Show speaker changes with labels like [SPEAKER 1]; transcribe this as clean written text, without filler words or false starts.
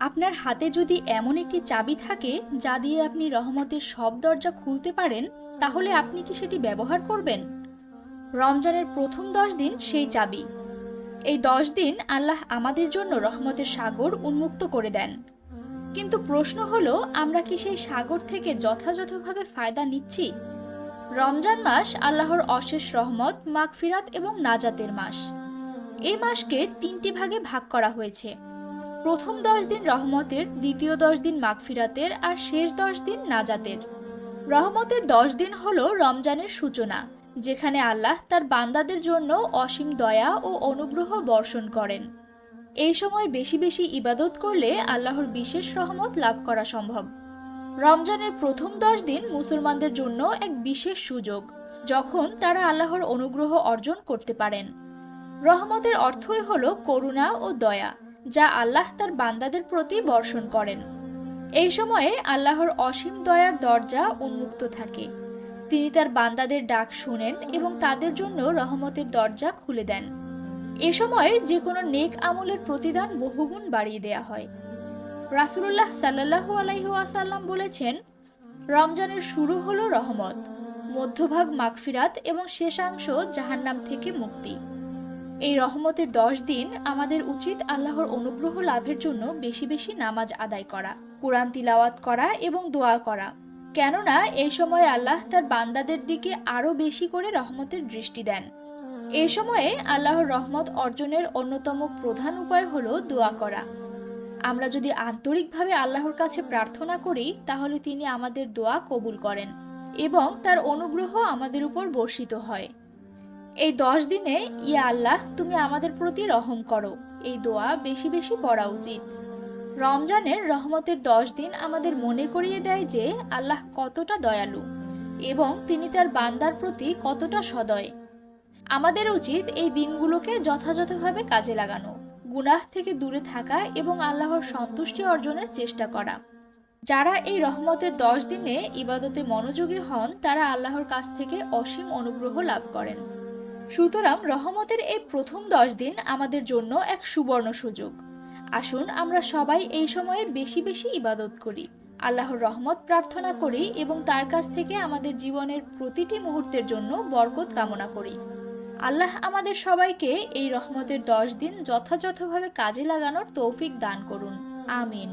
[SPEAKER 1] আপনার হাতে যদি এমন একটি চাবি থাকে যা দিয়ে আপনি রহমতের সব দরজা খুলতে পারেন, তাহলে আপনি কি সেটি ব্যবহার করবেন? রমজানের প্রথম 10 দিন সেই চাবি। এই 10 দিন আল্লাহ আমাদের জন্য রহমতের সাগর উন্মুক্ত করে দেন। কিন্তু প্রশ্ন হলো, আমরা কি সেই সাগর থেকে যথাযথভাবে ফায়দা নিচ্ছি? রমজান মাস আল্লাহর অশেষ রহমত, মাগফিরাত এবং নাজাতের মাস। এই মাসকে 3টি ভাগে ভাগ করা হয়েছে। প্রথম 10 দিন রহমতের, দ্বিতীয় 10 দিন মাগফিরাতের, আর শেষ 10 দিন নাজাতের। রহমতের 10 দিন হল রমজানের সূচনা, যেখানে আল্লাহ তার বান্দাদের জন্য অসীম দয়া ও অনুগ্রহ বর্ষণ করেন। এই সময় বেশি বেশি ইবাদত করলে আল্লাহর বিশেষ রহমত লাভ করা সম্ভব। রমজানের প্রথম 10 দিন মুসলমানদের জন্য এক বিশেষ সুযোগ, যখন তারা আল্লাহর অনুগ্রহ অর্জন করতে পারেন। রহমতের অর্থই হল করুণা ও দয়া, যা আল্লাহ তার বান্দাদের প্রতি বর্ষণ করেন। এই সময়ে আল্লাহর অসীম দয়ার দরজা উন্মুক্ত থাকে। তিনি তার বান্দাদের ডাক শুনেন এবং তাদের জন্য রহমতের দরজা খুলে দেন। এ সময়ে যে কোনো নেক আমলের প্রতিদান বহুগুণ বাড়িয়ে দেয়া হয়। রাসূলুল্লাহ সাল্লাল্লাহু আলাইহি ওয়াসাল্লাম বলেছেন, রমজানের শুরু হলো রহমত, মধ্যভাগ মাগফিরাত এবং শেষাংশ জাহান্নাম থেকে মুক্তি। এই রহমতের 10 দিন আমাদের উচিত আল্লাহর অনুগ্রহ লাভের জন্য বেশি বেশি নামাজ আদায় করা, কুরআন তিলাওয়াত করা এবং দোয়া করা। কেননা এই সময়ে আল্লাহ তার বান্দাদের দিকে আরো বেশি করে রহমতের দৃষ্টি দেন। এই সময়ে আল্লাহর রহমত অর্জনের অন্যতম প্রধান উপায় হলো দোয়া করা। আমরা যদি আন্তরিকভাবে আল্লাহর কাছে প্রার্থনা করি, তাহলে তিনি আমাদের দোয়া কবুল করেন এবং তার অনুগ্রহ আমাদের উপর বর্ষিত হয়। এই 10 দিনে ইয়া আল্লাহ, তুমি আমাদের প্রতি রহম করো, এই দোয়া বেশি বেশি পড়া উচিত। রমজানের রহমতের 10 দিন আমাদের মনে করিয়ে দেয় যে আল্লাহ কতটা দয়ালু এবং তিনি তার বান্দার প্রতি কতটা সদয়। আমাদের উচিত এই দিনগুলোকে যথাযথভাবে কাজে লাগানো, গুনাহ থেকে দূরে থাকা এবং আল্লাহর সন্তুষ্টি অর্জনের চেষ্টা করা। যারা এই রহমতের 10 দিনে ইবাদতে মনোযোগী হন, তারা আল্লাহর কাছ থেকে অসীম অনুগ্রহ লাভ করেন। সুতরাং রহমতের এই প্রথম 10 দিন আমাদের জন্য এক সুবর্ণ সুযোগ। আসুন আমরা সবাই এই সময়ের বেশি বেশি ইবাদত করি, আল্লাহর রহমত প্রার্থনা করি এবং তার কাছ থেকে আমাদের জীবনের প্রতিটি মুহূর্তের জন্য বরকত কামনা করি। আল্লাহ আমাদের সবাইকে এই রহমতের 10 দিন যথাযথভাবে কাজে লাগানোর তৌফিক দান করুন। আমিন।